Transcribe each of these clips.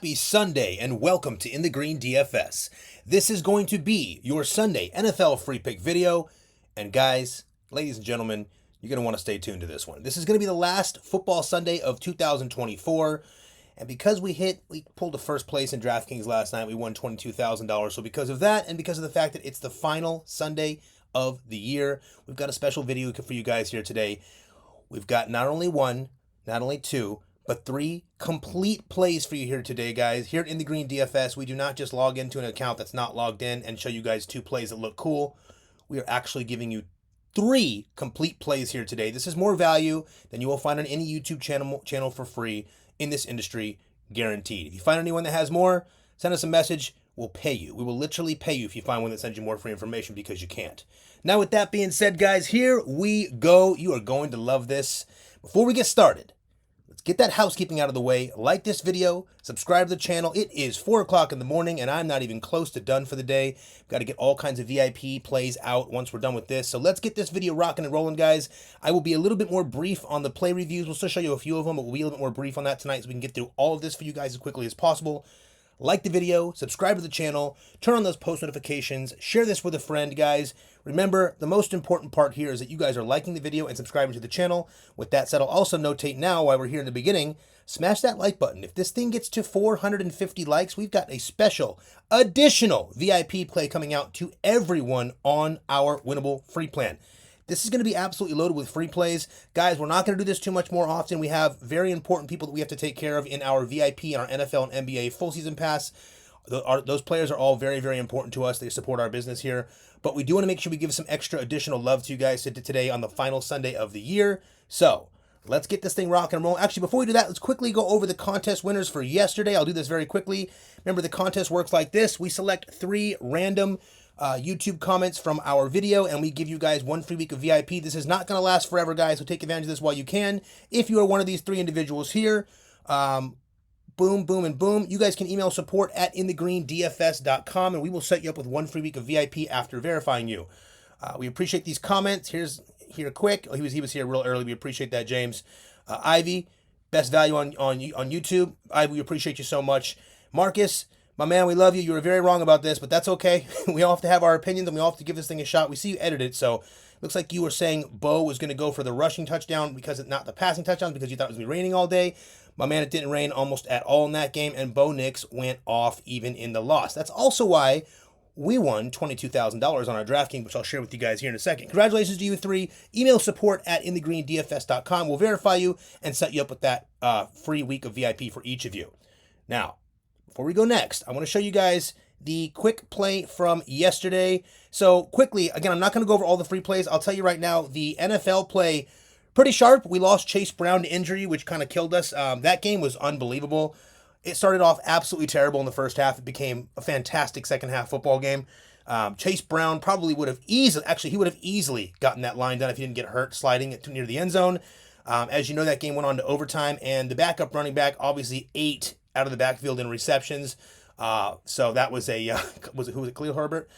Happy Sunday and welcome to In the Green DFS. This is going to be your Sunday NFL free pick video. And guys, ladies and gentlemen, you're going to want to stay tuned to this one. This is going to be the last football Sunday of 2024. And because we pulled the first place in DraftKings last night, we won $22,000. So because of that, and because of the fact that it's the final Sunday of the year, we've got a special video for you guys here today. We've got not only one, not only two, but three complete plays for you here today, guys. Here in the Green DFS, we do not just log into an account that's not logged in and show you guys two plays that look cool. We are actually giving you three complete plays here today. This is more value than you will find on any YouTube channel for free in this industry, guaranteed. If you find anyone that has more, send us a message. We'll pay you. We will literally pay you if you find one that sends you more free information, because you can't. Now, with that being said, guys, here we go. You are going to love this. Before we get started, let's get that housekeeping out of the way. Like this video, subscribe to the channel. It is 4 o'clock in the morning, and I'm not even close to done for the day. Got to get all kinds of VIP plays out once we're done with this. So let's get this video rocking and rolling, guys. I will be a little bit more brief on the play reviews. We'll still show you a few of them, but we'll be a little bit more brief on that tonight so we can get through all of this for you guys as quickly as possible. Like the video, subscribe to the channel, turn on those post notifications, share this with a friend, guys. Remember, the most important part here is that you guys are liking the video and subscribing to the channel. With that said, I'll also notate now, while we're here in the beginning, smash that like button. If this thing gets to 450 likes, we've got a special, additional VIP play coming out to everyone on our winnable free plan. This is going to be absolutely loaded with free plays. Guys, we're not going to do this too much more often. We have very important people that we have to take care of in our VIP and our NFL and NBA full season pass. Those players are all very, very important to us. They support our business here. But we do want to make sure we give some extra additional love to you guys today on the final Sunday of the year. So let's get this thing rocking and rolling. Actually, before we do that, let's quickly go over the contest winners for yesterday. I'll do this very quickly. Remember, the contest works like this. We select 3 random YouTube comments from our video, and we give you guys 1 free week of VIP. This is not going to last forever, guys, so take advantage of this while you can. If you are one of these 3 individuals here, boom, boom, and boom, you guys can email support at inthegreendfs.com, and we will set you up with 1 free week of VIP after verifying you. We appreciate these comments. Here quick. Oh, he was here real early. We appreciate that, James. Ivy, best value on YouTube. Ivy, we appreciate you so much. Marcus, my man, we love you. You were very wrong about this, but that's okay. We all have to have our opinions, and we all have to give this thing a shot. We see you edited it, so looks like you were saying Bo was going to go for the rushing touchdown because not the passing touchdown, because you thought it was going to be raining all day. My man, it didn't rain almost at all in that game, and Bo Nix went off even in the loss. That's also why we won $22,000 on our DraftKings, which I'll share with you guys here in a second. Congratulations to you 3. Email support at inthegreendfs.com. We'll verify you and set you up with that free week of VIP for each of you. Now, before we go next, I want to show you guys the quick play from yesterday. So quickly, again, I'm not going to go over all the free plays. I'll tell you right now, the NFL play, pretty sharp. We lost Chase Brown to injury, which kind of killed us. That game was unbelievable. It started off absolutely terrible in the first half. It became a fantastic second half football game. Chase Brown probably would have easily gotten that line done if he didn't get hurt sliding it near the end zone. As you know, that game went on to overtime, and the backup running back obviously ate out of the backfield in receptions. So that was who was it, Khalil Herbert?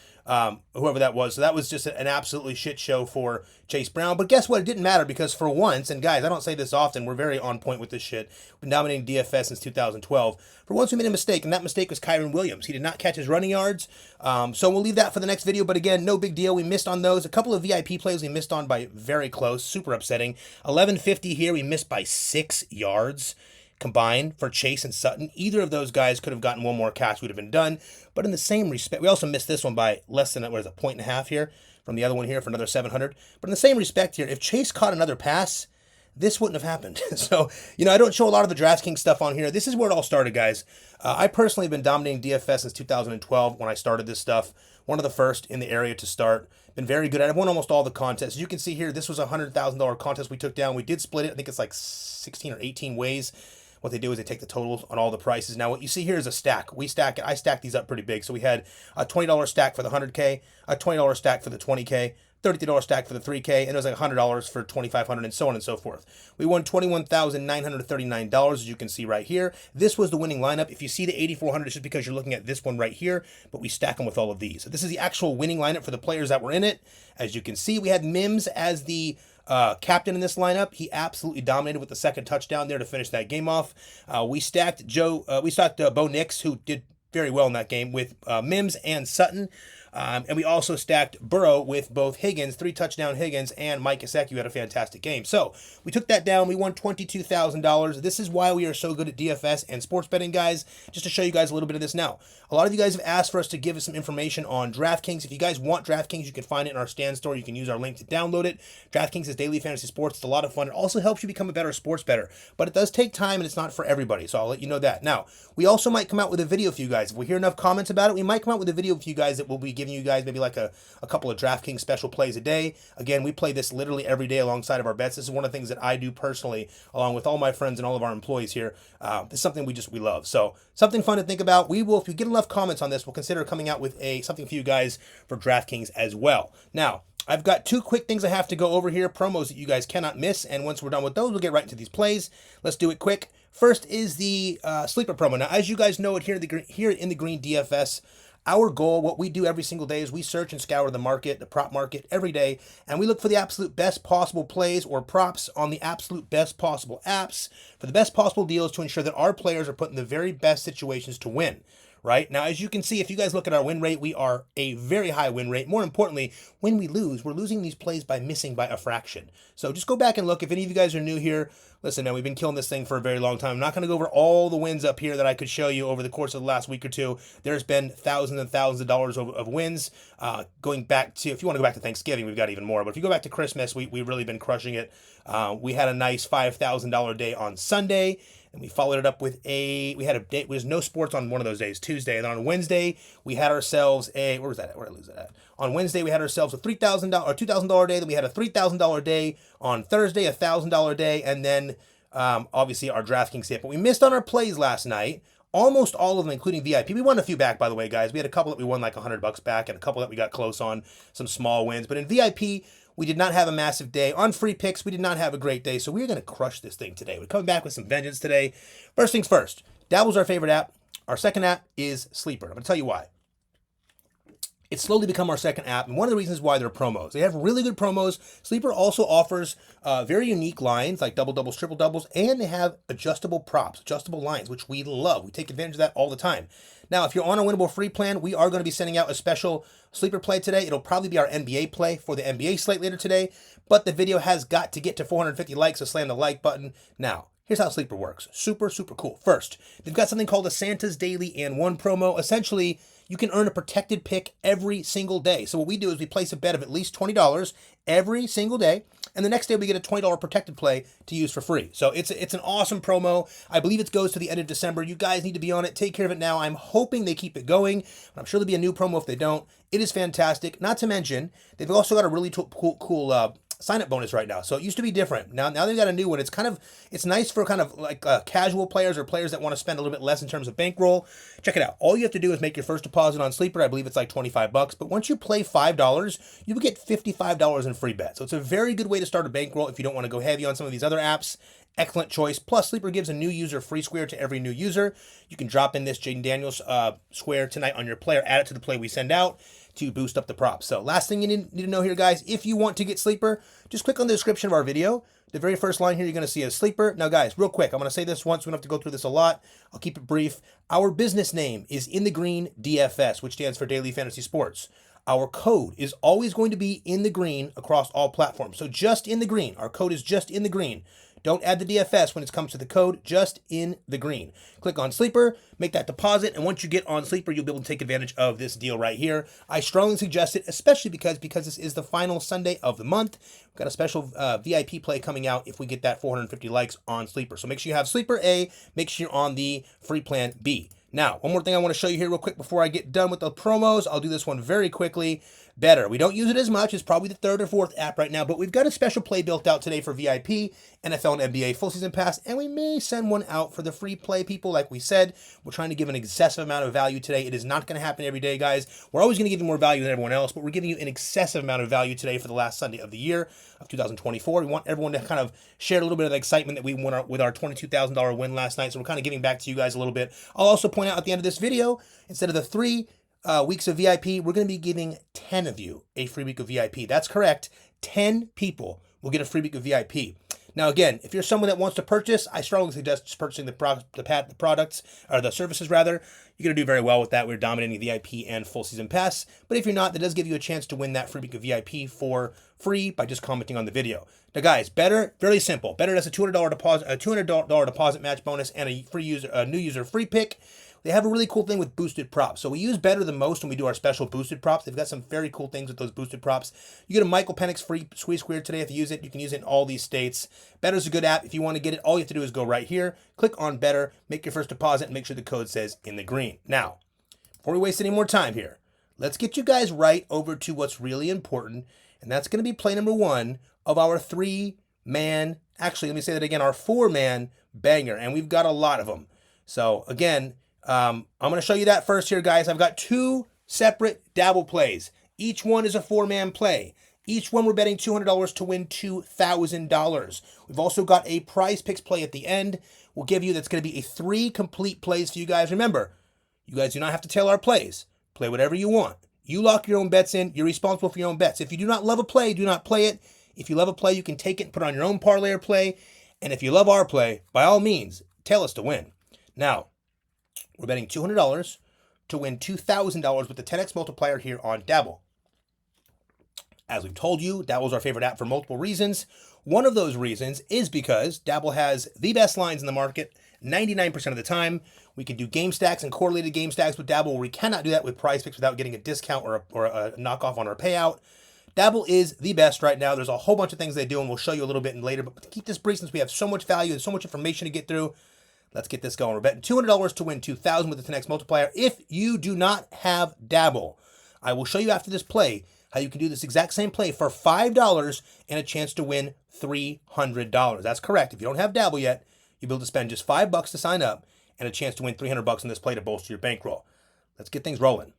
Whoever that was. So that was just an absolutely shit show for Chase Brown. But guess what? It didn't matter, because for once, and guys, I don't say this often, we're very on point with this shit. We've been dominating DFS since 2012. For once, we made a mistake, and that mistake was Kyron Williams. He did not catch his running yards. So we'll leave that for the next video. But again, no big deal. We missed on those. A couple of VIP plays we missed on by very close. Super upsetting. 1150 here, we missed by 6 yards. Combined for Chase and Sutton. Either of those guys could have gotten one more catch, would have been done. But in the same respect, we also missed this one by less than, 1.5 here from the other one here for another 700. But in the same respect here, if Chase caught another pass, this wouldn't have happened. So, I don't show a lot of the DraftKings stuff on here. This is where it all started, guys. I personally have been dominating DFS since 2012 when I started this stuff. One of the first in the area to start. Been very good at it. I've won almost all the contests. As you can see here, this was a $100,000 contest we took down. We did split it. I think it's like 16 or 18 ways. What they do is they take the totals on all the prices. Now, what you see here is a stack. I stack these up pretty big. So we had a $20 stack for the 100K, a $20 stack for the 20K, $33 stack for the 3K, and it was like $100 for 2,500, and so on and so forth. We won $21,939, as you can see right here. This was the winning lineup. If you see the 8,400, it's just because you're looking at this one right here, but we stack them with all of these. So this is the actual winning lineup for the players that were in it. As you can see, we had Mims as the captain in this lineup. He absolutely dominated with the second touchdown there to finish that game off. We stacked Bo Nix, who did very well in that game, with Mims and Sutton. And we also stacked Burrow with both Higgins, 3-touchdown Higgins, and Mike Gesicki had a fantastic game. So we took that down. We won $22,000. This is why we are so good at DFS and sports betting, guys. Just to show you guys a little bit of this now. A lot of you guys have asked for us to give us some information on DraftKings. If you guys want DraftKings, you can find it in our stand store. You can use our link to download it. DraftKings is daily fantasy sports. It's a lot of fun. It also helps you become a better sports bettor. But it does take time, and it's not for everybody. So I'll let you know that. Now, we also might come out with a video for you guys. If we hear enough comments about it, we might come out with a video for you guys that will be giving you guys maybe like a couple of DraftKings special plays a day. Again, we play this literally every day alongside of our bets. This is one of the things that I do personally, along with all my friends and all of our employees here. This is something we love. So something fun to think about. We will, if you get enough comments on this, we'll consider coming out with something for you guys for DraftKings as well. Now, I've got two quick things I have to go over here, promos that you guys cannot miss, and once we're done with those, we'll get right into these plays. Let's do it quick. First is the sleeper promo. Now, as you guys know it here in the Green DFS, our goal, what we do every single day, is we search and scour the market, the prop market, every day, and we look for the absolute best possible plays or props on the absolute best possible apps for the best possible deals to ensure that our players are put in the very best situations to win. Right? Now, as you can see, if you guys look at our win rate, we are a very high win rate. More importantly, when we lose, we're losing these plays by missing by a fraction. So just go back and look. If any of you guys are new here, listen, man, we've been killing this thing for a very long time. I'm not going to go over all the wins up here that I could show you over the course of the last week or two. There's been thousands and thousands of dollars of wins. Going back to, if you want to go back to Thanksgiving, we've got even more. But if you go back to Christmas, we've really been crushing it. We had a nice $5,000 day on Sunday. And we followed it up with we had a day, there was no sports on one of those days, Tuesday. And then on Wednesday, we had ourselves where was that at? Where did I lose that at? On Wednesday, we had ourselves a $3,000 or $2,000 day. Then we had a $3,000 day. On Thursday, a $1,000 day. And then, obviously, our DraftKings hit. But we missed on our plays last night. Almost all of them, including VIP. We won a few back, by the way, guys. We had a couple that we won like $100 back and a couple that we got close on, some small wins. But in VIP, we did not have a massive day. On free picks, we did not have a great day, so we're going to crush this thing today. We're coming back with some vengeance today. First things first, Dabble's our favorite app. Our second app is Sleeper. I'm going to tell you why. It's slowly become our second app, and one of the reasons why they're promos. They have really good promos. Sleeper also offers very unique lines, like double doubles, triple doubles, and they have adjustable props, adjustable lines, which we love. We take advantage of that all the time. Now, if you're on a winnable free plan, we are going to be sending out a special sleeper play today. It'll probably be our NBA play for the NBA slate later today, but the video has got to get to 450 likes, so slam the like button. Now, here's how Sleeper works. Super, super cool. First, they've got something called a Santa's Daily and One promo. Essentially, you can earn a protected pick every single day. So what we do is we place a bet of at least $20 every single day, and the next day we get a $20 protected play to use for free. So it's an awesome promo. I believe it goes to the end of December. You guys need to be on it. Take care of it now. I'm hoping they keep it going. I'm sure there'll be a new promo if they don't. It is fantastic. Not to mention, they've also got a really cool sign-up bonus right now. So it used to be different. Now they've got a new one. It's nice for kind of like casual players or players that want to spend a little bit less in terms of bankroll. Check it out. All you have to do is make your first deposit on Sleeper. I believe it's like $25. But once you play $5, you will get $55 in free bets. So it's a very good way to start a bankroll if you don't want to go heavy on some of these other apps. Excellent choice. Plus, Sleeper gives a new user free square to every new user. You can drop in this Jaden Daniels square tonight on your player, add it to the play we send out to boost up the props. So last thing you need to know here, guys, if you want to get Sleeper, just click on the description of our video. The very first line here, you're going to see a Sleeper. Now, guys, real quick, I'm going to say this once. We don't have to go through this a lot. I'll keep it brief. Our business name is In the Green DFS, which stands for Daily Fantasy Sports. Our code is always going to be in the green across all platforms. So just in the green. Our code is just in the green. Don't add the DFS when it comes to the code, just in the green. Click on Sleeper, make that deposit, and once you get on Sleeper, you'll be able to take advantage of this deal right here. I strongly suggest it, especially because this is the final Sunday of the month. We've got a special VIP play coming out if we get that 450 likes on Sleeper. So make sure you have Sleeper A, make sure you're on the free plan B. Now, one more thing I want to show you here real quick before I get done with the promos. I'll do this one very quickly. Better. We don't use it as much. It's probably the third or fourth app right now, but we've got a special play built out today for VIP, NFL and NBA full season pass, and we may send one out for the free play people. Like we said, we're trying to give an excessive amount of value today. It is not going to happen every day, guys. We're always going to give you more value than everyone else, but we're giving you an excessive amount of value today for the last Sunday of the year of 2024. We want everyone to kind of share a little bit of the excitement that we won with our $22,000 win last night, so we're kind of giving back to you guys a little bit. I'll also point out at the end of this video, instead of the 3 weeks of VIP, we're going to be giving 10 of you a free week of VIP. That's correct. 10 people will get a freebie of VIP. Now, again, if you're someone that wants to purchase, I strongly suggest just purchasing the products, or the services rather. You're going to do very well with that. We're dominating VIP and full season pass. But if you're not, that does give you a chance to win that freebie of VIP for free by just commenting on the video. Now, guys, Better, very simple. Better does a $200 deposit match bonus and a new user free pick. They have a really cool thing with boosted props. So we use Better the most when we do our special boosted props. They've got some very cool things with those boosted props. You get a Michael Penix free squeeze square today if you use it. You can use it in all these states. Better's a good app. If you want to get it, all you have to do is go right here, click on Better, make your first deposit, and make sure the code says in the green. Now, before we waste any more time here, let's get you guys right over to what's really important, and that's going to be play number 1 of our 3-man, actually, let me say that again, our 4-man banger, and we've got a lot of them. So, again, I'm going to show you that first here, guys. I've got 2 separate dabble plays. Each one is a 4-man play. Each one we're betting $200 to win $2,000. We've also got a Prizepicks play at the end. We'll give you, that's going to be 3 complete plays for you guys. Remember, you guys do not have to tail our plays. Play whatever you want. You lock your own bets in. You're responsible for your own bets. If you do not love a play, do not play it. If you love a play, you can take it and put on your own parlay or play. And if you love our play, by all means, tail us to win. Now, we're betting $200 to win $2,000 with the 10x multiplier here on Dabble. As we've told you, Dabble is our favorite app for multiple reasons. One of those reasons is because Dabble has the best lines in the market 99% of the time. We can do game stacks and correlated game stacks with Dabble. We cannot do that with Prizepicks without getting a discount or a knockoff on our payout. Dabble is the best right now. There's a whole bunch of things they do, and we'll show you a little bit later. But to keep this brief, since we have so much value and so much information to get through, let's get this going. We're betting $200 to win $2,000 with the 10x multiplier. If you do not have Dabble, I will show you after this play how you can do this exact same play for $5 and a chance to win $300. That's correct. If you don't have Dabble yet, you'll be able to spend just $5 to sign up and a chance to win $300 in this play to bolster your bankroll. Let's get things rolling.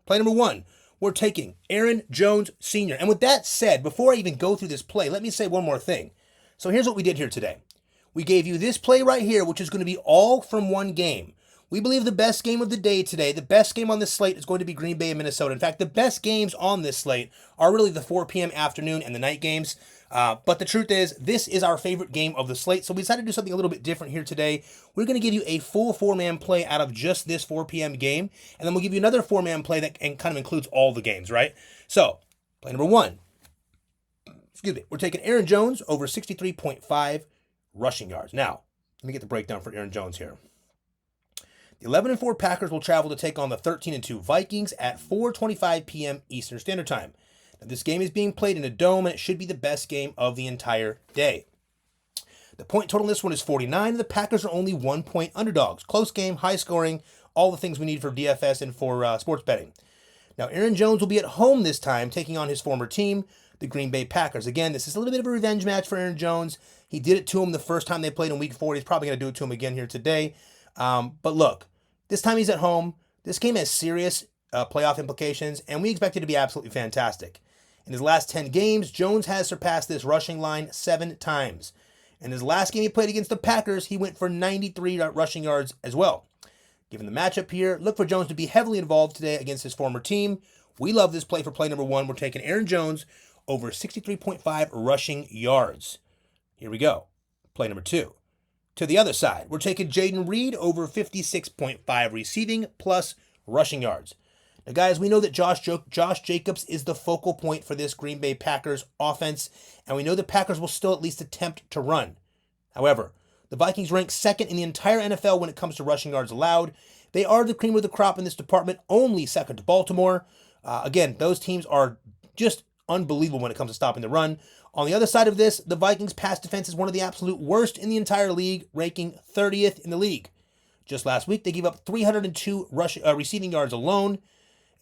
Play number 1, we're taking Aaron Jones Sr. And with that said, before I even go through this play, let me say one more thing. So here's what we did here today. We gave you this play right here, which is going to be all from one game. We believe the best game of the day today, the best game on this slate is going to be Green Bay and Minnesota. In fact, the best games on this slate are really the 4 p.m. afternoon and the night games. But the truth is, this is our favorite game of the slate, so we decided to do something a little bit different here today. We're going to give you a full 4-man play out of just this 4 p.m. game, and then we'll give you another 4-man play that kind of includes all the games, right? So, play number 1. We're taking Aaron Jones over 63.5 rushing yards. Now, let me get the breakdown for Aaron Jones here. The 11-4 Packers will travel to take on the 13-2 Vikings at 4:25 p.m. Eastern Standard Time. Now, this game is being played in a dome, and it should be the best game of the entire day. The point total in this one is 49, and the Packers are only 1-point underdogs. Close game, high scoring, all the things we need for DFS and for sports betting. Now, Aaron Jones will be at home this time, taking on his former team, the Green Bay Packers. Again, this is a little bit of a revenge match for Aaron Jones. He did it to him the first time they played in Week 4. He's probably going to do it to him again here today. But look, this time he's at home. This game has serious playoff implications, and we expect it to be absolutely fantastic. In his last 10 games, Jones has surpassed this rushing line 7 times. In his last game he played against the Packers, he went for 93 rushing yards as well. Given the matchup here, look for Jones to be heavily involved today against his former team. We love this play for play number 1. We're taking Aaron Jones over 63.5 rushing yards. Here we go. Play number 2. To the other side, we're taking Jayden Reed over 56.5 receiving plus rushing yards. Now, guys, we know that Josh Jacobs is the focal point for this Green Bay Packers offense, and we know the Packers will still at least attempt to run. However, the Vikings rank second in the entire NFL when it comes to rushing yards allowed. They are the cream of the crop in this department, only second to Baltimore. Again, those teams are just unbelievable when it comes to stopping the run. On the other side of this, the Vikings' pass defense is one of the absolute worst in the entire league, ranking 30th in the league. Just last week, they gave up 302 receiving yards alone.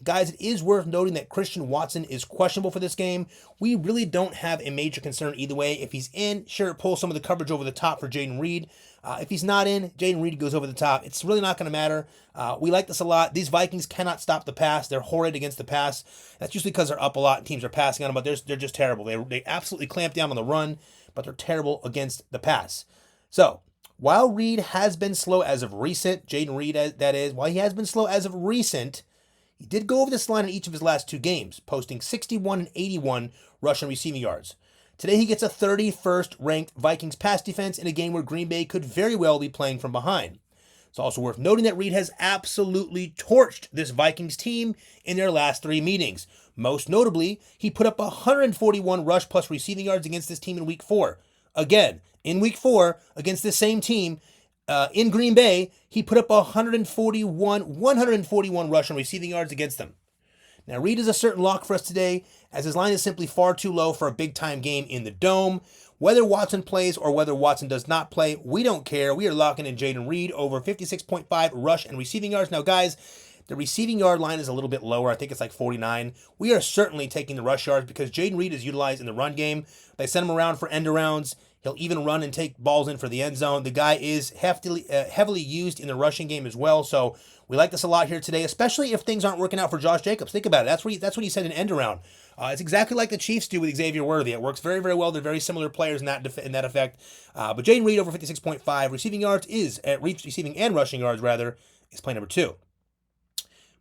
Guys, it is worth noting that Christian Watson is questionable for this game. We really don't have a major concern either way. If he's in, sure, pull some of the coverage over the top for Jayden Reed. If he's not in, Jayden Reed goes over the top. It's really not going to matter. We like this a lot. These Vikings cannot stop the pass. They're horrid against the pass. That's usually because they're up a lot and teams are passing on them, but they're just terrible. They absolutely clamp down on the run, but they're terrible against the pass. So, while Reed has been slow as of recent, Jayden Reed, that is, while he has been slow as of recent, he did go over this line in each of his last 2 games, posting 61 and 81 rushing receiving yards. Today he gets a 31st ranked Vikings pass defense in a game where Green Bay could very well be playing from behind. It's also worth noting that Reed has absolutely torched this Vikings team in their last 3 meetings. Most notably, he put up 141 rush plus receiving yards against this team in Week 4. Again, in Week 4, against this same team, in Green Bay, he put up 141 rush and receiving yards against them. Now, Reed is a certain lock for us today, as his line is simply far too low for a big-time game in the Dome. Whether Watson plays or whether Watson does not play, we don't care. We are locking in Jayden Reed over 56.5 rush and receiving yards. Now, guys, the receiving yard line is a little bit lower. I think it's like 49. We are certainly taking the rush yards because Jayden Reed is utilized in the run game. They send him around for end arounds. He'll even run and take balls in for the end zone. The guy is heavily used in the rushing game as well. So we like this a lot here today, especially if things aren't working out for Josh Jacobs. Think about it. That's what he said an end around. It's exactly like the Chiefs do with Xavier Worthy. It works very, very well. They're very similar players in that effect. But Jayden Reed over 56.5 receiving yards is at receiving and rushing yards rather is play number 2.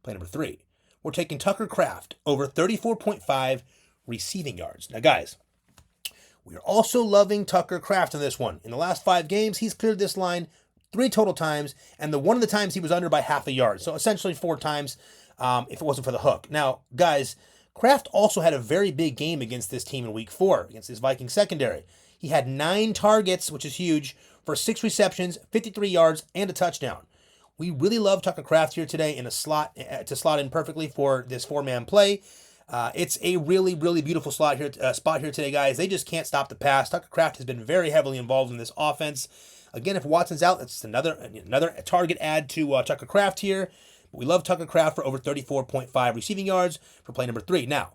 Play number 3. We're taking Tucker Kraft over 34.5 receiving yards. Now, guys, we are also loving Tucker Kraft in this one. In the last 5 games, he's cleared this line 3 total times, and one of the times he was under by half a yard. So essentially 4 times if it wasn't for the hook. Now, guys, Kraft also had a very big game against this team in Week 4, against this Viking secondary. He had 9 targets, which is huge, for 6 receptions, 53 yards, and a touchdown. We really love Tucker Kraft here today in a slot to slot in perfectly for this 4-man play. It's a really, really beautiful spot here today, guys. They just can't stop the pass. Tucker Kraft has been very heavily involved in this offense. Again, if Watson's out, that's another target add to Tucker Kraft here. But we love Tucker Kraft for over 34.5 receiving yards for play number 3. Now,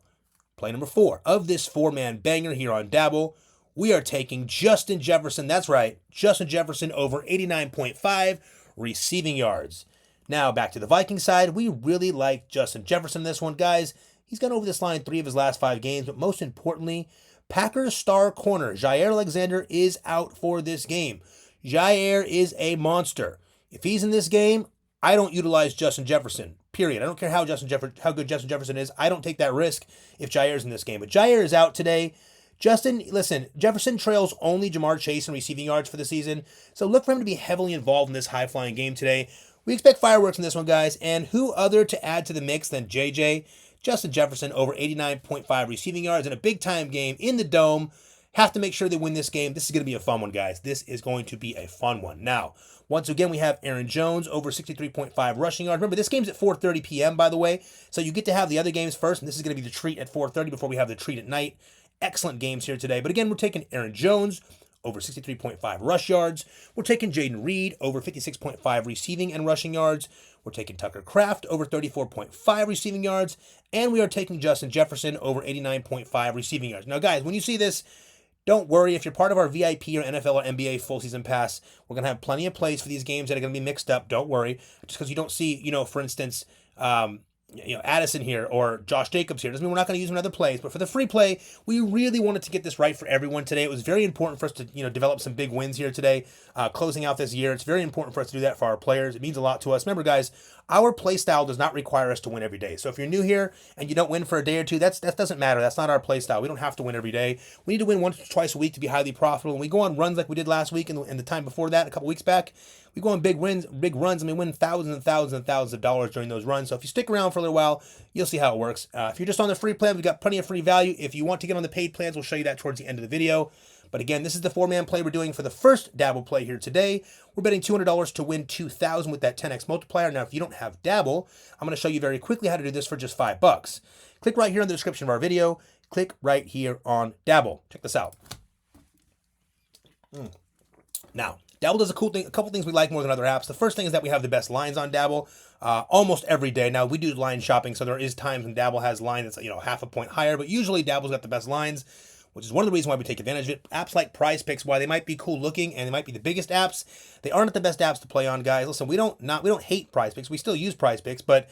play number 4 of this 4-man banger here on Dabble. We are taking Justin Jefferson. That's right, Justin Jefferson over 89.5 receiving yards. Now, back to the Vikings side. We really like Justin Jefferson in this one, guys. He's gone over this line 3 of his last 5 games, but most importantly, Packers star corner Jaire Alexander is out for this game. Jaire is a monster. If he's in this game, I don't utilize Justin Jefferson, period. I don't care how good Justin Jefferson is. I don't take that risk if Jaire's in this game. But Jaire is out today. Jefferson trails only Jamar Chase in receiving yards for the season, so look for him to be heavily involved in this high-flying game today. We expect fireworks in this one, guys, and who other to add to the mix than JJ? Justin Jefferson over 89.5 receiving yards in a big-time game in the Dome. Have to make sure they win this game. This is going to be a fun one, guys. This is going to be a fun one. Now, once again, we have Aaron Jones over 63.5 rushing yards. Remember, this game's at 4:30 p.m., by the way, so you get to have the other games first, and this is going to be the treat at 4:30 before we have the treat at night. Excellent games here today. But again, we're taking Aaron Jones over 63.5 rush yards. We're taking Jayden Reed over 56.5 receiving and rushing yards. We're taking Tucker Kraft over 34.5 receiving yards. And we are taking Justin Jefferson over 89.5 receiving yards. Now, guys, when you see this, don't worry. If you're part of our VIP or NFL or NBA full season pass, we're going to have plenty of plays for these games that are going to be mixed up. Don't worry. Just because you don't see, for instance, Addison here or Josh Jacobs here doesn't mean we're not going to use them in other plays. But for the free play, we really wanted to get this right for everyone today. It was very important for us to develop some big wins here today, closing out this year. It's very important for us to do that for our players. It means a lot to us. Remember, guys, our play style does not require us to win every day. So if you're new here and you don't win for a day or two, that doesn't matter. That's not our play style. We don't have to win every day. We need to win once or twice a week to be highly profitable. And we go on runs like we did last week and the time before that, a couple weeks back. We go on big runs, and we win thousands and thousands and thousands of dollars during those runs. So if you stick around for a little while, you'll see how it works. If you're just on the free plan, we've got plenty of free value. If you want to get on the paid plans, we'll show you that towards the end of the video. But again, this is the 4-man play we're doing for the first Dabble play here today. We're betting $200 to win $2,000 with that 10x multiplier. Now, if you don't have Dabble, I'm going to show you very quickly how to do this for just $5. Click right here in the description of our video. Click right here on Dabble. Check this out. Now, Dabble does a couple things we like more than other apps. The first thing is that we have the best lines on Dabble almost every day. Now, we do line shopping, so there is times when Dabble has line that's half a point higher, but usually Dabble's got the best lines, which is one of the reasons why we take advantage of it. Apps like Prizepicks, while they might be cool looking and they might be the biggest apps, they aren't the best apps to play on, guys. Listen, we don't hate Prizepicks. We still use Prizepicks, but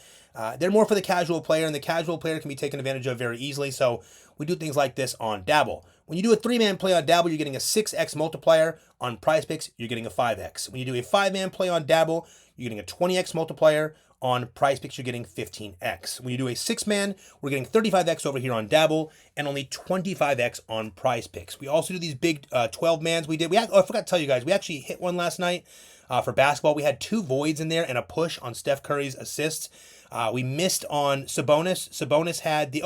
they're more for the casual player, and the casual player can be taken advantage of very easily. So we do things like this on Dabble. When you do a 3-man play on Dabble, you're getting a 6x multiplier. On Prizepicks, you're getting a 5x. When you do a 5-man play on Dabble, you're getting a 20x multiplier. On Prizepicks, you're getting 15x. When you do a 6-man, we're getting 35x over here on Dabble and only 25x on Prizepicks. We also do these big 12-mans. I forgot to tell you guys, we actually hit one last night for basketball. We had 2 voids in there and a push on Steph Curry's assists. We missed on Sabonis. Sabonis had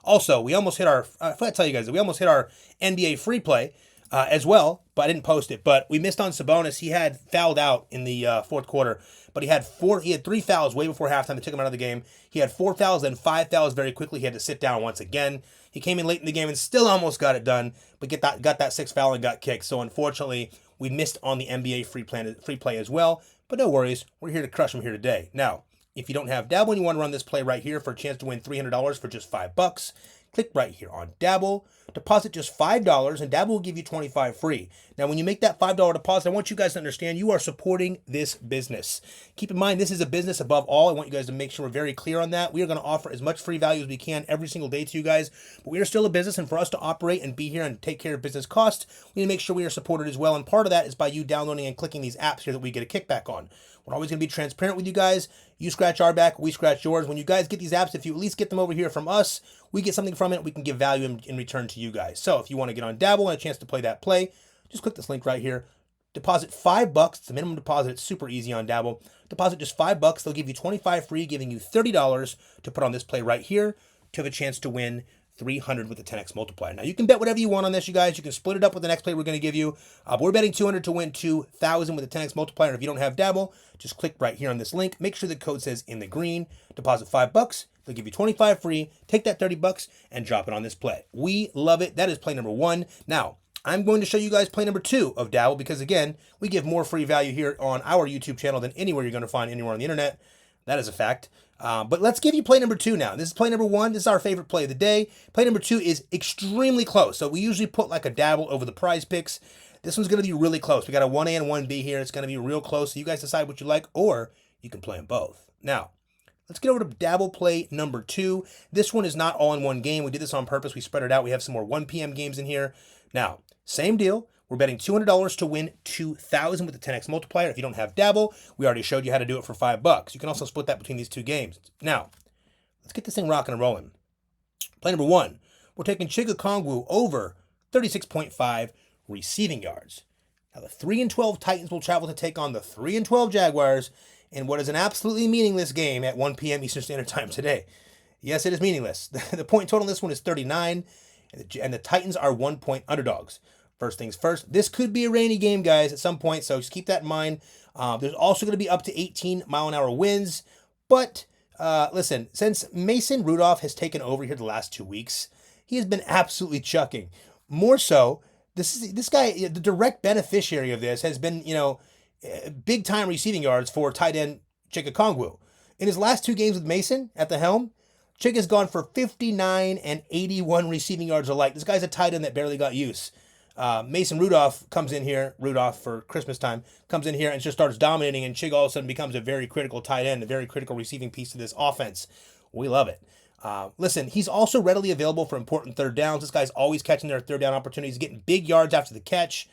also, we almost hit I forgot to tell you guys, we almost hit our NBA free play as well, but I didn't post it. But we missed on Sabonis. He had fouled out in the fourth quarter, but he had 3 fouls way before halftime. They took him out of the game. He had 4 fouls, then 5 fouls very quickly. He had to sit down once again. He came in late in the game and still almost got it done, but got that 6th foul and got kicked. So unfortunately, we missed on the NBA free play as well. But no worries, we're here to crush him here today. Now, if you don't have Dabble and you want to run this play right here for a chance to win $300 for just $5, click right here on Dabble, deposit just $5, and Dabble will give you $25 free. Now, when you make that $5 deposit, I want you guys to understand you are supporting this business. Keep in mind, this is a business above all. I want you guys to make sure we're very clear on that. We are going to offer as much free value as we can every single day to you guys, but we are still a business, and for us to operate and be here and take care of business costs, we need to make sure we are supported as well, and part of that is by you downloading and clicking these apps here that we get a kickback on. We're always going to be transparent with you guys. You scratch our back, we scratch yours. When you guys get these apps, if you at least get them over here from us, we get something from it. We can give value in return to you guys. So if you want to get on Dabble and a chance to play that play, just click this link right here. Deposit $5. It's the minimum deposit. It's super easy on Dabble. Deposit just $5. They'll give you $25 free, giving you $30 to put on this play right here to have a chance to win 300 with the 10x multiplier. Now, you can bet whatever you want on this, you guys. You can split it up with the next play we're going to give you. But we're betting 200 to win 2,000 with the 10x multiplier. And if you don't have Dabble, just click right here on this link. Make sure the code says in the green. Deposit $5. They'll give you $25 free. Take that $30 and drop it on this play. We love it. That is play number 1. Now, I'm going to show you guys play number 2 of Dabble because, again, we give more free value here on our YouTube channel than anywhere you're going to find anywhere on the internet. That is a fact. But let's give you play number 2 now. This is play number 1. This is our favorite play of the day. Play number 2 is extremely close. So we usually put like a Dabble over the Prizepicks. This one's going to be really close. We got a 1A and 1B here. It's going to be real close. So you guys decide what you like, or you can play them both. Now, let's get over to Dabble play number 2. This one is not all in one game. We did this on purpose. We spread it out. We have some more 1 p.m. games in here. Now, same deal. We're betting $200 to win 2,000 with the 10x multiplier. If you don't have Dabble, we already showed you how to do it for $5. You can also split that between these 2 games. Now, let's get this thing rocking and rolling. Play number 1. We're taking Okongwu over 36.5 receiving yards. Now, the 3-12 Titans will travel to take on the 3-12 Jaguars in what is an absolutely meaningless game at 1 p.m. Eastern Standard Time today. Yes, it is meaningless. The point total in this one is 39, and the Titans are 1-point underdogs. First things first, this could be a rainy game, guys, at some point, so just keep that in mind. There's also going to be up to 18-mile-an-hour winds, but listen, since Mason Rudolph has taken over here the last 2 weeks, he has been absolutely chucking. More so, this guy, the direct beneficiary of this has been, big-time receiving yards for tight end Okongwu. In his last 2 games with Mason at the helm, Chick has gone for 59 and 81 receiving yards alike. This guy's a tight end that barely got use. Mason Rudolph comes in here, Rudolph for Christmas time, comes in here and just starts dominating, and Chig all of a sudden becomes a very critical tight end, a very critical receiving piece to this offense. We love it. Listen, he's also readily available for important third downs. This guy's always catching their third down opportunities, getting big yards after the catch.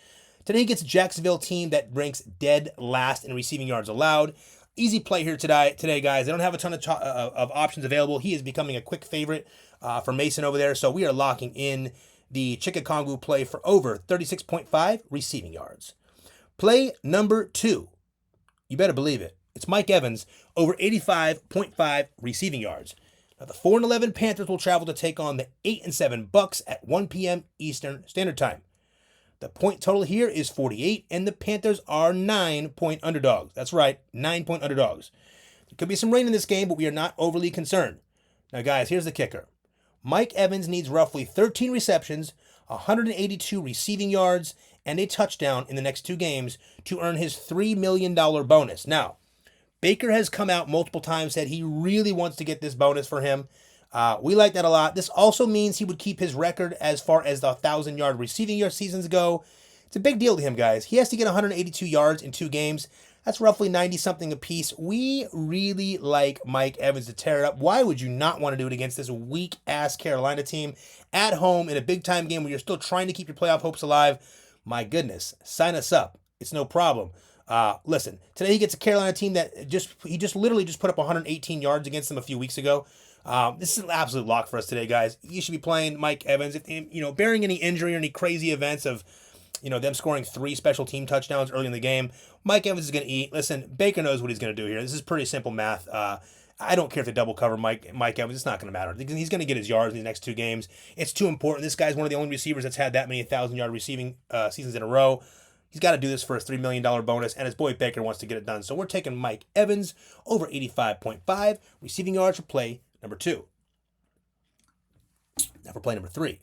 Today he gets a Jacksonville team that ranks dead last in receiving yards allowed. Easy play here today, guys. They don't have a ton of options available. He is becoming a quick favorite for Mason over there, so we are locking in the Okongwu play for over 36.5 receiving yards. Play number 2. You better believe it. It's Mike Evans over 85.5 receiving yards. Now, the 4-11 Panthers will travel to take on the 8-7 Bucks at 1 p.m. Eastern Standard Time. The point total here is 48, and the Panthers are 9-point underdogs. That's right, 9-point underdogs. There could be some rain in this game, but we are not overly concerned. Now, guys, here's the kicker. Mike Evans needs roughly 13 receptions, 182 receiving yards, and a touchdown in the next 2 games to earn his $3 million bonus. Now, Baker has come out multiple times, said he really wants to get this bonus for him. We like that a lot. This also means he would keep his record as far as the 1,000-yard receiving yard seasons go. It's a big deal to him, guys. He has to get 182 yards in 2 games. That's roughly 90-something apiece. We really like Mike Evans to tear it up. Why would you not want to do it against this weak-ass Carolina team at home in a big-time game where you're still trying to keep your playoff hopes alive? My goodness, sign us up. It's no problem. Listen, today he gets a Carolina team that he just literally just put up 118 yards against them a few weeks ago. This is an absolute lock for us today, guys. You should be playing Mike Evans. If barring any injury or any crazy events of them scoring 3 special team touchdowns early in the game, Mike Evans is going to eat. Listen, Baker knows what he's going to do here. This is pretty simple math. I don't care if they double cover Mike Evans. It's not going to matter. He's going to get his yards in the next 2 games. It's too important. This guy's one of the only receivers that's had that many 1,000-yard receiving seasons in a row. He's got to do this for his $3 million bonus, and his boy Baker wants to get it done. So we're taking Mike Evans over 85.5 receiving yards for play number 2. Now for play number 3,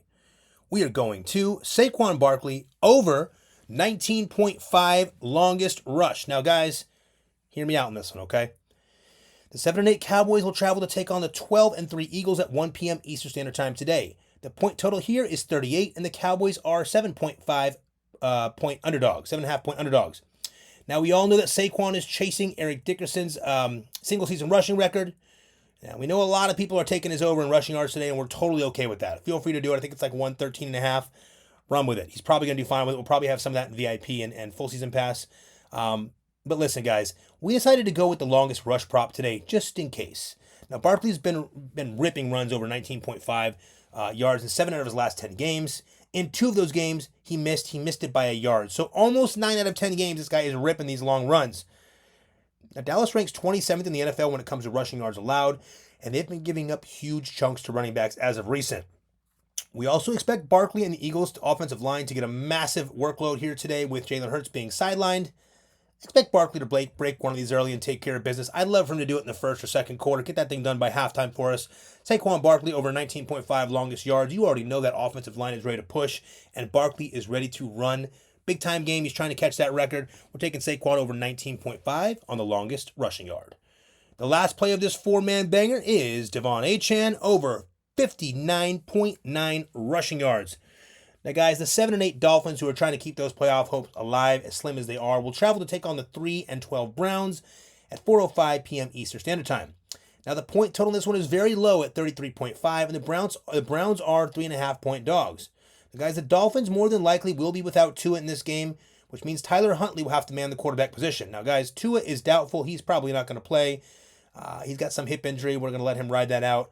we are going to Saquon Barkley over 19.5 longest rush. Now, guys, hear me out on this one, okay? The 7-8 Cowboys will travel to take on the 12-3 Eagles at 1 p.m. Eastern Standard Time today. The point total here is 38, and the Cowboys are 7.5 point underdogs, 7.5 point underdogs. Now, we all know that Saquon is chasing Eric Dickerson's single-season rushing record. Now, we know a lot of people are taking his over in rushing yards today, and we're totally okay with that. Feel free to do it. I think it's like 113.5. Run with it. He's probably going to do fine with it. We'll probably have some of that in VIP and full season pass. But listen, guys, we decided to go with the longest rush prop today, just in case. Now, Barkley's been ripping runs over 19.5 yards in 7 out of his last 10 games. In 2 of those games, he missed it by a yard. So almost 9 out of 10 games, this guy is ripping these long runs. Now, Dallas ranks 27th in the NFL when it comes to rushing yards allowed, and they've been giving up huge chunks to running backs as of recent. We also expect Barkley and the Eagles' offensive line to get a massive workload here today with Jalen Hurts being sidelined. Expect Barkley to break one of these early and take care of business. I'd love for him to do it in the first or second quarter. Get that thing done by halftime for us. Saquon Barkley over 19.5 longest yards. You already know that offensive line is ready to push, and Barkley is ready to run. Big time game. He's trying to catch that record. We're taking Saquon over 19.5 on the longest rushing yard. The last play of this 4-man banger is Devon Achane over 59.9 rushing yards. Now, guys, the 7-8 Dolphins, who are trying to keep those playoff hopes alive, as slim as they are, will travel to take on the 3-12 Browns at 4:05 p.m. Eastern Standard Time. Now, the point total in this one is very low at 33.5, and the Browns are 3.5 point dogs. The guys, the Dolphins more than likely will be without Tua in this game, which means Tyler Huntley will have to man the quarterback position. Now, guys, Tua is doubtful. He's probably not going to play. He's got some hip injury. We're going to let him ride that out.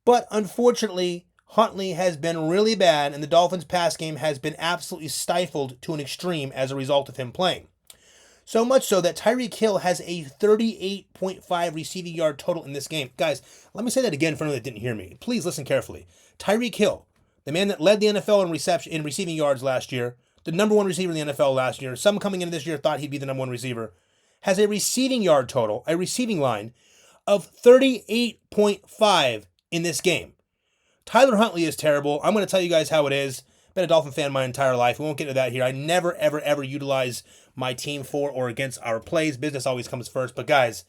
But unfortunately, Huntley has been really bad, and the Dolphins' pass game has been absolutely stifled to an extreme as a result of him playing. So much so that Tyreek Hill has a 38.5 receiving yard total in this game. Guys, let me say that again for anyone that didn't hear me. Please listen carefully. Tyreek Hill, the man that led the NFL in receiving yards last year, the number 1 receiver in the NFL last year, some coming into this year thought he'd be the number 1 receiver, has a receiving yard total, a receiving line of 38.5 in this game. Tyler Huntley is terrible. I'm going to tell you guys how it is. Been a Dolphin fan my entire life. We won't get into that here. I never, ever, ever utilize my team for or against our plays. Business always comes first. But guys,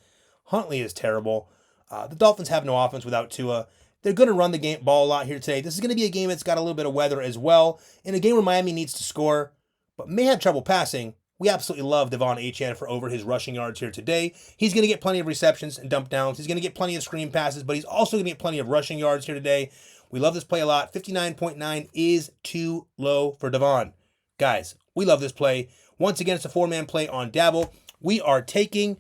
Huntley is terrible. The Dolphins have no offense without Tua. They're going to run the ball a lot here today. This is going to be a game that's got a little bit of weather as well. In a game where Miami needs to score, but may have trouble passing, we absolutely love Devon Achane for over his rushing yards here today. He's going to get plenty of receptions and dump downs. He's going to get plenty of screen passes, but he's also going to get plenty of rushing yards here today. We love this play a lot. 59.9 is too low for Devon. Guys, we love this play. Once again, it's a 4-man play on Dabble. We are taking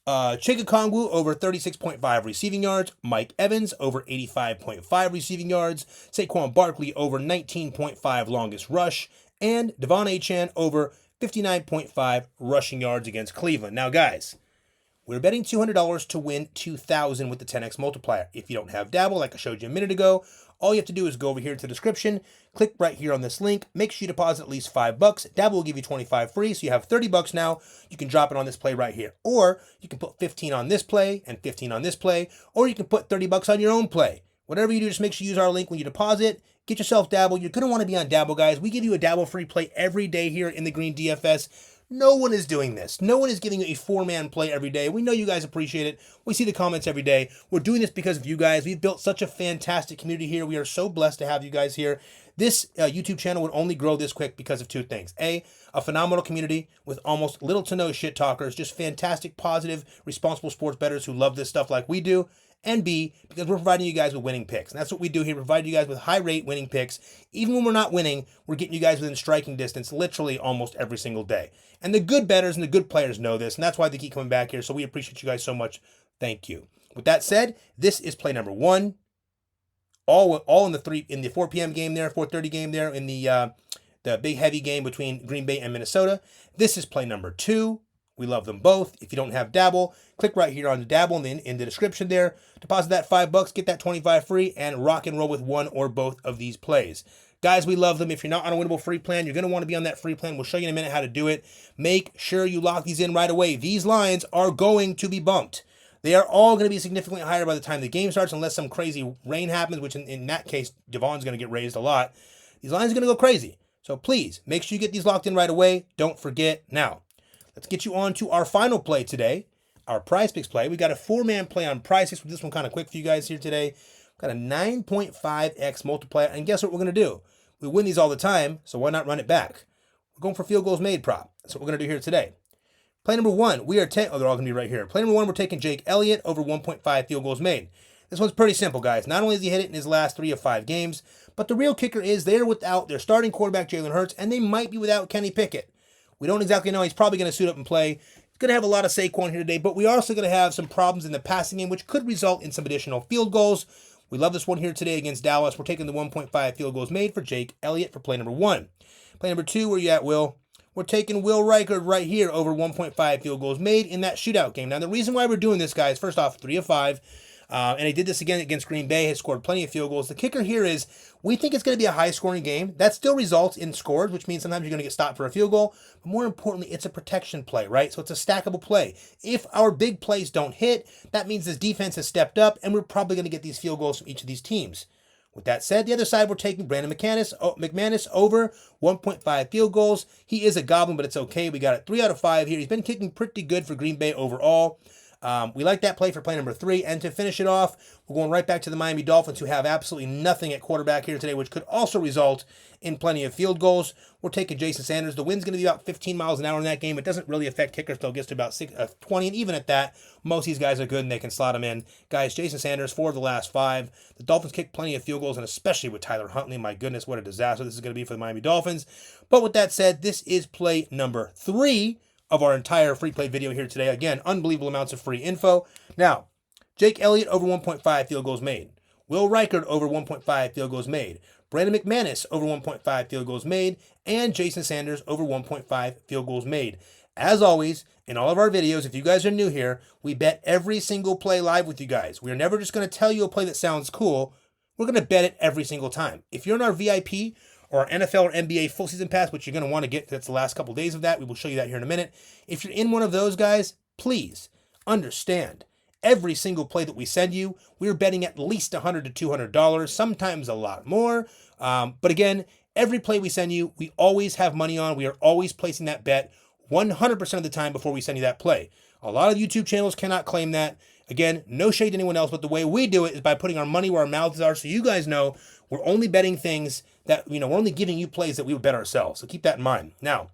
Chigakongwu over 36.5 receiving yards, Mike Evans over 85.5 receiving yards, Saquon Barkley over 19.5 longest rush, and Devon Achane over 59.5 rushing yards against Cleveland. Now, guys, we're betting $200 to win $2,000 with the 10x multiplier. If you don't have Dabble, like I showed you a minute ago, all you have to do is go over here to the description, click right here on this link, make sure you deposit at least $5. Dabble will give you $25 free, so you have $30 now. You can drop it on this play right here. Or you can put 15 on this play and 15 on this play, or you can put $30 on your own play. Whatever you do, just make sure you use our link when you deposit. Get yourself Dabble. You're going to want to be on Dabble, guys. We give you a Dabble free play every day here in the Green DFS. No one is doing this. No one is giving you a 4-man play every day. We know you guys appreciate it. We see the comments every day. We're doing this because of you guys. We've built such a fantastic community here. We are so blessed to have you guys here. This YouTube channel would only grow this quick because of 2 things. A phenomenal community with almost little to no shit talkers, just fantastic, positive, responsible sports bettors who love this stuff like we do. and B, because we're providing you guys with winning picks. And that's what we do here, provide you guys with high-rate winning picks. Even when we're not winning, we're getting you guys within striking distance literally almost every single day. And the good bettors and the good players know this, and that's why they keep coming back here, so we appreciate you guys so much. Thank you. With that said, this is play number 1. All in the 4 p.m. game there, 4:30 game there, in the big heavy game between Green Bay and Minnesota. This is play number 2. We love them both. If you don't have Dabble, click right here on the Dabble in the description there. Deposit that $5, get that 25 free, and rock and roll with one or both of these plays. Guys, we love them. If you're not on a winnable free plan, you're going to want to be on that free plan. We'll show you in a minute how to do it. Make sure you lock these in right away. These lines are going to be bumped. They are all going to be significantly higher by the time the game starts, unless some crazy rain happens, which in that case, Devon's going to get raised a lot. These lines are going to go crazy. So please, make sure you get these locked in right away. Don't forget. Now, let's get you on to our final play today, our Prizepicks play. We got a 4-man play on Prizepicks. This one kind of quick for you guys here today. We've got a 9.5x multiplier, and guess what we're going to do? We win these all the time, so why not run it back? We're going for field goals made prop. That's what we're going to do here today. Play number 1, they're all going to be right here. Play number 1, we're taking Jake Elliott over 1.5 field goals made. This one's pretty simple, guys. Not only has he hit it in his last 3 of 5 games, but the real kicker is they're without their starting quarterback, Jalen Hurts, and they might be without Kenny Pickett. We don't exactly know. He's probably going to suit up and play. He's going to have a lot of Saquon here today, but we're also going to have some problems in the passing game, which could result in some additional field goals. We love this one here today against Dallas. We're taking the 1.5 field goals made for Jake Elliott for play number 1. Play number 2, where you at, Will? We're taking Will Reichard right here over 1.5 field goals made in that shootout game. Now, the reason why we're doing this, guys, first off, 3 of 5. And he did this again against Green Bay. Has scored plenty of field goals. The kicker here is we think it's going to be a high-scoring game. That still results in scores, which means sometimes you're going to get stopped for a field goal. But more importantly, it's a protection play, right? So it's a stackable play. If our big plays don't hit, that means this defense has stepped up, and we're probably going to get these field goals from each of these teams. With that said, the other side, we're taking Brandon McManus over 1.5 field goals. He is a goblin, but it's okay. We got it 3 out of 5 here. He's been kicking pretty good for Green Bay overall. We like that play for play number 3. And to finish it off, we're going right back to the Miami Dolphins, who have absolutely nothing at quarterback here today, which could also result in plenty of field goals. We're taking Jason Sanders. The wind's going to be about 15 miles an hour in that game. It doesn't really affect kickers until it gets to about 20. And even at that, most of these guys are good and they can slot them in. Guys, Jason Sanders, 4 of the last 5. The Dolphins kick plenty of field goals, and especially with Tyler Huntley. My goodness, what a disaster this is going to be for the Miami Dolphins. But with that said, this is play number 3 of our entire free play video here today. Again, unbelievable amounts of free info. Now, Jake Elliott over 1.5 field goals made. Will Reichard over 1.5 field goals made. Brandon McManus over 1.5 field goals made. And Jason Sanders over 1.5 field goals made. As always, in all of our videos, if you guys are new here, we bet every single play live with you guys. We are never just going to tell you a play that sounds cool. We're going to bet it every single time. If you're in our VIP or our NFL or NBA full season pass, which you're going to want to get, that's the last couple days of that. We will show you that here in a minute. If you're in one of those guys, please understand every single play that we send you, we're betting at least $100 to $200, sometimes a lot more. But again, every play we send you, we always have money on. We are always placing that bet 100% of the time before we send you that play. A lot of YouTube channels cannot claim that. Again, no shade to anyone else, but the way we do it is by putting our money where our mouths are, so you guys know we're only betting things that, we're only giving you plays that we would bet ourselves. So keep that in mind. Now,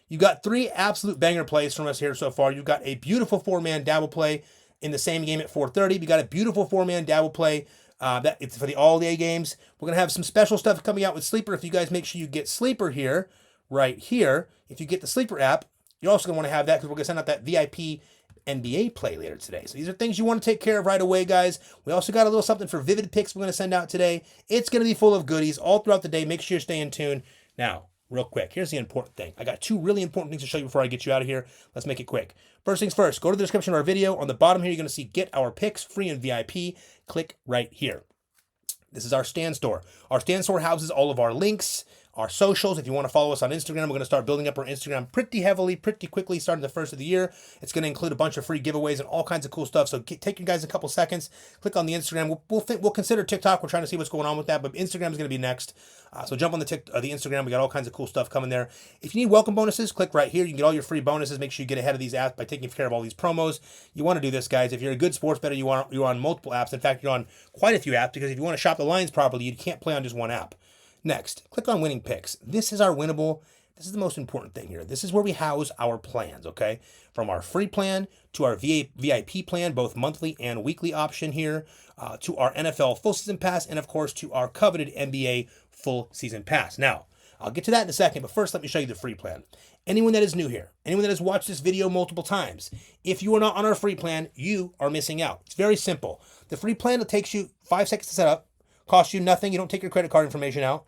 you got 3 absolute banger plays from us here so far. You've got a beautiful 4-man dabble play in the same game at 4:30. We got a beautiful 4-man dabble play that it's for the all-day games. We're going to have some special stuff coming out with Sleeper. If you guys make sure you get Sleeper here, right here. If you get the Sleeper app, you're also going to want to have that because we're going to send out that VIP NBA play later today. So these are things you want to take care of right away, guys. We also got a little something for Vivid Picks we're going to send out today. It's going to be full of goodies all throughout the day. Make sure you stay in tune. Now, real quick, here's the important thing. I got 2 really important things to show you before I get you out of here. Let's make it quick. First things first, go to the description of our video. On the bottom here, you're going to see Get Our Picks free and VIP. Click right here. This is our stand store. Our stand store houses all of our links, our socials. If you want to follow us on Instagram, we're going to start building up our Instagram pretty heavily, pretty quickly, starting the first of the year. It's going to include a bunch of free giveaways and all kinds of cool stuff. So take you guys a couple seconds, click on the Instagram. We'll consider TikTok. We're trying to see what's going on with that, but Instagram is going to be next. So jump on the Instagram. We got all kinds of cool stuff coming there. If you need welcome bonuses, click right here. You can get all your free bonuses. Make sure you get ahead of these apps by taking care of all these promos. You want to do this, guys. If you're a good sports bettor, you're on multiple apps. In fact, you're on quite a few apps because if you want to shop the lines properly, you can't play on just one app. Next, click on Winning Picks. This is our winnable This is the most important thing here. This is where we house our plans, okay? From our free plan to our VIP plan, both monthly and weekly option here, to our NFL full season pass, and of course to our coveted NBA full season pass. Now, I'll get to that in a second, but first let me show you the free plan. Anyone that is new here, anyone that has watched this video multiple times, if you are not on our free plan, you are missing out. It's very simple. The free plan, it takes you 5 seconds to set up, costs you nothing. You don't take your credit card information out.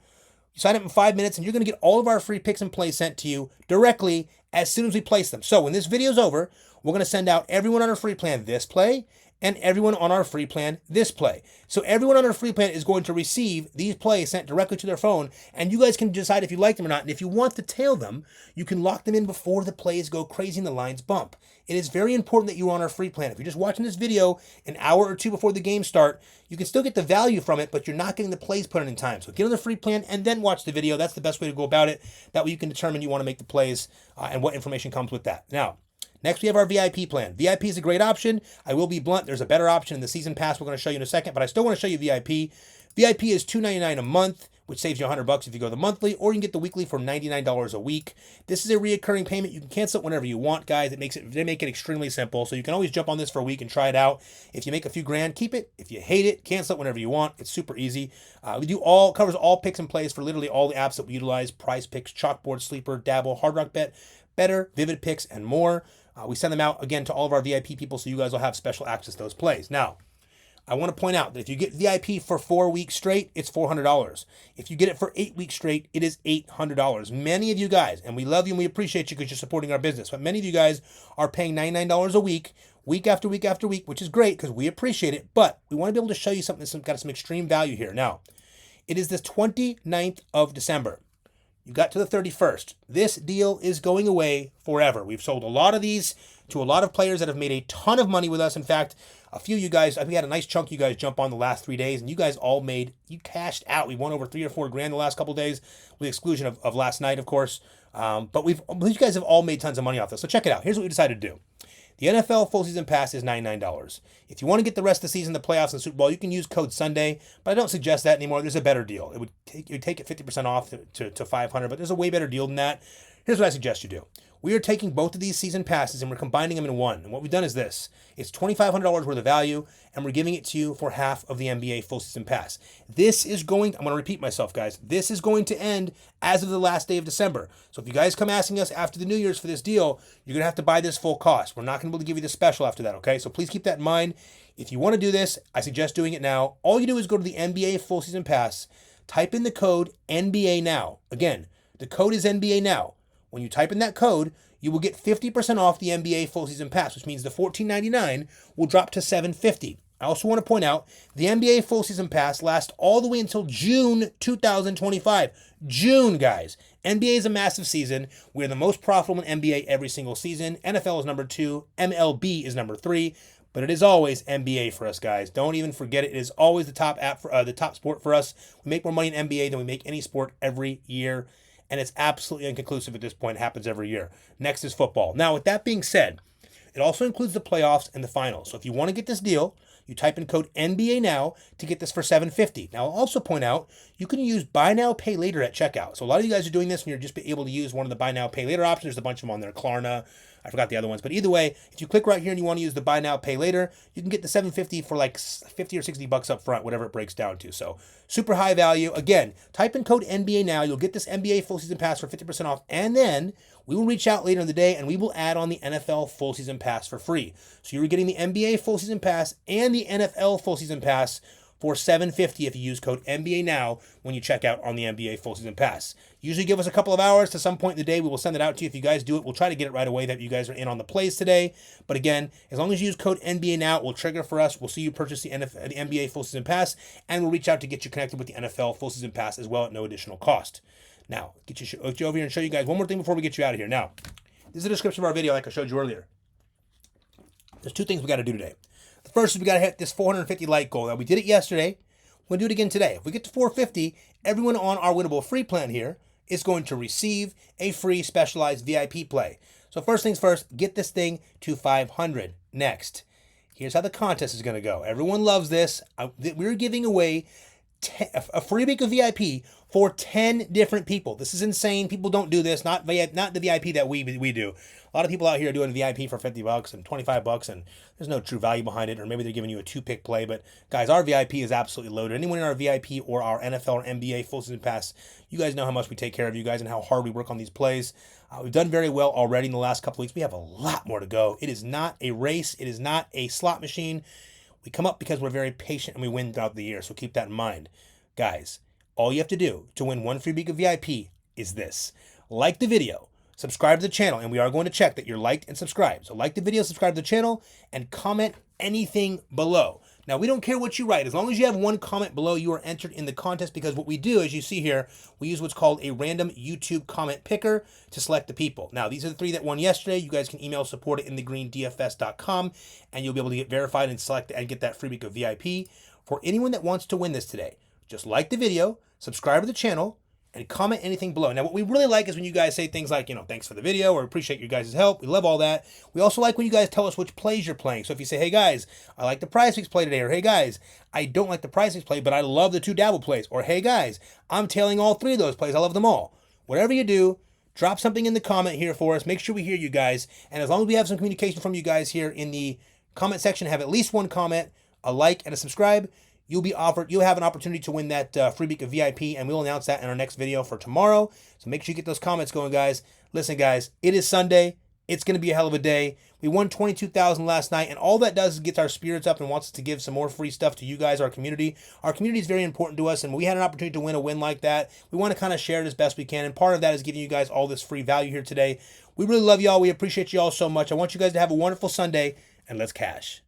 You sign up in 5 minutes, and you're going to get all of our free picks and plays sent to you directly as soon as we place them. So when this video is over, we're going to send out everyone on our free plan this play, and everyone on our free plan this play. So everyone on our free plan is going to receive these plays sent directly to their phone, and you guys can decide if you like them or not. And if you want to tail them, you can lock them in before the plays go crazy and the lines bump. It is very important that you're on our free plan. If you're just watching this video an hour or two before the game start, you can still get the value from it, but you're not getting the plays put in time. So get on the free plan and then watch the video. That's the best way to go about it. That way you can determine you want to make the plays and what information comes with that. Now, next, we have our VIP plan. VIP is a great option. I will be blunt. There's a better option in the season pass we're going to show you in a second, but I still want to show you VIP. VIP is $2.99 a month, which saves you $100 if you go the monthly, or you can get the weekly for $99 a week. This is a reoccurring payment. You can cancel it whenever you want, guys. They make it extremely simple, so you can always jump on this for a week and try it out. If you make a few grand, keep it. If you hate it, cancel it whenever you want. It's super easy. Covers all picks and plays for literally all the apps that we utilize: Prizepicks, Chalkboard, Sleeper, Dabble, Hard Rock Bet, Better, Vivid Picks, and more. We send them out, again, to all of our VIP people, so you guys will have special access to those plays. Now, I want to point out that if you get VIP for 4 weeks straight, it's $400. If you get it for 8 weeks straight, it is $800. Many of you guys, and we love you and we appreciate you because you're supporting our business, but many of you guys are paying $99 a week, week after week after week, which is great because we appreciate it, but we want to be able to show you something that's got some extreme value here. Now, it is the 29th of December. You got to the 31st. This deal is going away forever. We've sold a lot of these to a lot of players that have made a ton of money with us. In fact, a few of you guys, we had a nice chunk of you guys jump on the last 3 days, and you guys all you cashed out. We won over 3 or 4 grand the last couple of days, with the exclusion of last night, of course. But you guys have all made tons of money off this. So check it out. Here's what we decided to do. The NFL full season pass is $99. If you want to get the rest of the season, the playoffs, and the Super Bowl, you can use code Sunday, but I don't suggest that anymore. There's a better deal. It would take it 50% off to $500, but there's a way better deal than that. Here's what I suggest you do. We are taking both of these season passes and we're combining them in one. And what we've done is this. It's $2,500 worth of value, and we're giving it to you for half of the NBA full season pass. This is I'm going to repeat myself, guys. This is going to end as of the last day of December. So if you guys come asking us after the New Year's for this deal, you're going to have to buy this full cost. We're not going to be able to give you the special after that, okay? So please keep that in mind. If you want to do this, I suggest doing it now. All you do is go to the NBA full season pass, type in the code NBA now. Again, the code is NBA now. When you type in that code, you will get 50% off the NBA full season pass, which means the $14.99 will drop to $7.50. I also want to point out the NBA full season pass lasts all the way until June 2025. June, guys. NBA is a massive season. We're the most profitable in NBA every single season. NFL is number 2. MLB is number 3. But it is always NBA for us, guys. Don't even forget it. It is always the top the top sport for us. We make more money in NBA than we make any sport every year. And it's absolutely inconclusive at this point. It happens every year. Next is football. Now, with that being said, it also includes the playoffs and the finals. So if you want to get this deal, you type in code NBA now to get this for $7.50. Now, I'll also point out, you can use buy now, pay later at checkout. So a lot of you guys are doing this and you're just able to use one of the buy now, pay later options. There's a bunch of them on there. Klarna. I forgot the other ones. But either way, if you click right here and you want to use the buy now, pay later, you can get the $7.50 for like 50 or 60 bucks up front, whatever it breaks down to. So super high value. Again, type in code NBA now. You'll get this NBA full season pass for 50% off. And then we will reach out later in the day and we will add on the NFL full season pass for free. So you're getting the NBA full season pass and the NFL full season pass for $7.50 if you use code NBA now when you check out on the NBA full season pass. Usually give us a couple of hours to some point in the day. We will send it out to you. If you guys do it, we'll try to get it right away that you guys are in on the plays today. But again, as long as you use code NBA now, it will trigger for us. We'll see you purchase the NBA full season pass, and we'll reach out to get you connected with the NFL full season pass as well at no additional cost. Now, get you over here and show you guys one more thing before we get you out of here. Now, this is the description of our video like I showed you earlier. There's 2 things we got to do today. The first is we got to hit this 450 like goal. Now, we did it yesterday. We're going to do it again today. If we get to 450, everyone on our winnable free plan here is going to receive a free specialized VIP play. So first things first, get this thing to 500. Next, here's how the contest is going to go. Everyone loves this. We're giving away a free week of VIP for 10 different people. This is insane. People don't do this. Not the VIP that we do. A lot of people out here are doing VIP for $50 and $25, and there's no true value behind it. Or maybe they're giving you a 2-pick play. But guys, our VIP is absolutely loaded. Anyone in our VIP or our NFL or NBA full season pass, you guys know how much we take care of you guys and how hard we work on these plays. We've done very well already in the last couple weeks. We have a lot more to go. It is not a race. It is not a slot machine. We come up because we're very patient and we win throughout the year. So keep that in mind. Guys, all you have to do to win one free week of VIP is this. Like the video, subscribe to the channel, and we are going to check that you're liked and subscribed. So like the video, subscribe to the channel, and comment anything below. Now, we don't care what you write. As long as you have one comment below, you are entered in the contest, because what we do, as you see here, we use what's called a random YouTube comment picker to select the people. Now, these are the 3 that won yesterday. You guys can email support@inthegreendfs.com, and you'll be able to get verified and select and get that free week of VIP. For anyone that wants to win this today, just like the video, subscribe to the channel, and comment anything below. Now, what we really like is when you guys say things like, thanks for the video, or appreciate your guys' help. We love all that. We also like when you guys tell us which plays you're playing. So if you say, hey guys, I like the Prizepicks play today, or hey guys, I don't like the Prizepicks play, but I love the 2 dabble plays, or hey guys, I'm tailing all 3 of those plays. I love them all. Whatever you do, drop something in the comment here for us. Make sure we hear you guys. And as long as we have some communication from you guys here in the comment section, have at least 1 comment, a like, and a subscribe, you'll have an opportunity to win that free week of VIP, and we'll announce that in our next video for tomorrow. So make sure you get those comments going, guys. Listen, guys, it is Sunday. It's going to be a hell of a day. We won $22,000 last night, and all that does is gets our spirits up and wants us to give some more free stuff to you guys, our community. Our community is very important to us, and we had an opportunity to win a win like that. We want to kind of share it as best we can, and part of that is giving you guys all this free value here today. We really love y'all. We appreciate y'all so much. I want you guys to have a wonderful Sunday, and let's cash.